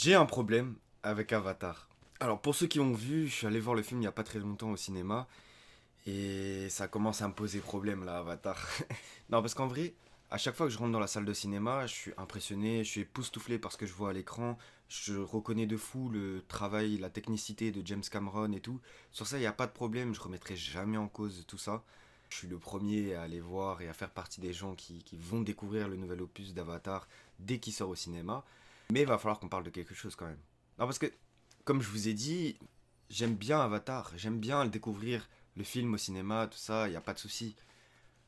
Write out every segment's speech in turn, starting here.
J'ai un problème avec Avatar. Alors pour ceux qui ont vu, je suis allé voir le film il n'y a pas très longtemps au cinéma et ça commence à me poser problème là, Avatar. Non, parce qu'en vrai, à chaque fois que je rentre dans la salle de cinéma, je suis impressionné, je suis époustouflé par ce que je vois à l'écran. Je reconnais de fou le travail, la technicité de James Cameron et tout. Sur ça, il n'y a pas de problème, je remettrai jamais en cause tout ça. Je suis le premier à aller voir et à faire partie des gens qui vont découvrir le nouvel opus d'Avatar dès qu'il sort au cinéma. Mais il va falloir qu'on parle de quelque chose quand même. Non, parce que, comme je vous ai dit, j'aime bien Avatar, j'aime bien le découvrir, le film au cinéma, tout ça, il n'y a pas de souci.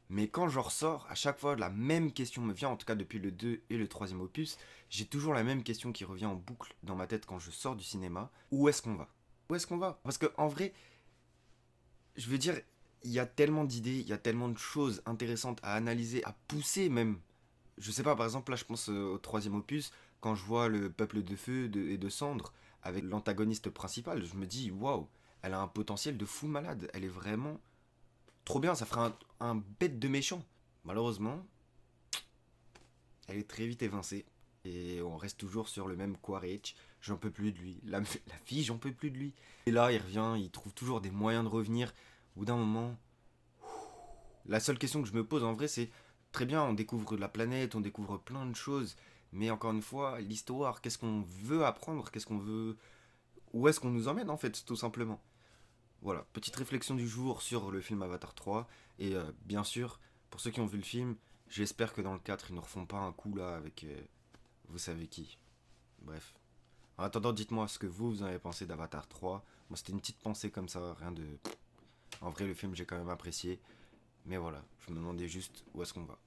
Mais quand je ressors, à chaque fois, la même question me vient, en tout cas depuis le 2 et le troisième opus, j'ai toujours la même question qui revient en boucle dans ma tête quand je sors du cinéma. Où est-ce qu'on va? Où est-ce qu'on va? Parce que en vrai, je veux dire, il y a tellement d'idées, il y a tellement de choses intéressantes à analyser, à pousser même. Je sais pas, par exemple, là je pense au troisième opus, quand je vois le peuple de feu et de cendre avec l'antagoniste principal, je me dis, waouh, elle a un potentiel de fou malade, elle est vraiment trop bien, ça fera un bête de méchant. Malheureusement, elle est très vite évincée. Et on reste toujours sur le même Quaritch. J'en peux plus de lui. La fille, j'en peux plus de lui. Et là, il revient, il trouve toujours des moyens de revenir. Au bout d'un moment, la seule question que je me pose en vrai, c'est très bien, on découvre la planète, on découvre plein de choses. Mais encore une fois, l'histoire, qu'est-ce qu'on veut apprendre, qu'est-ce qu'on veut. Où est-ce qu'on nous emmène en fait, tout simplement. Voilà, petite réflexion du jour sur le film Avatar 3. Et bien sûr, pour ceux qui ont vu le film, j'espère que dans le 4, ils ne refont pas un coup là avec vous savez qui. Bref. En attendant, dites-moi ce que vous en avez pensé d'Avatar 3. Moi, c'était une petite pensée comme ça, rien de. En vrai, le film, j'ai quand même apprécié. Mais voilà, je me demandais juste où est-ce qu'on va.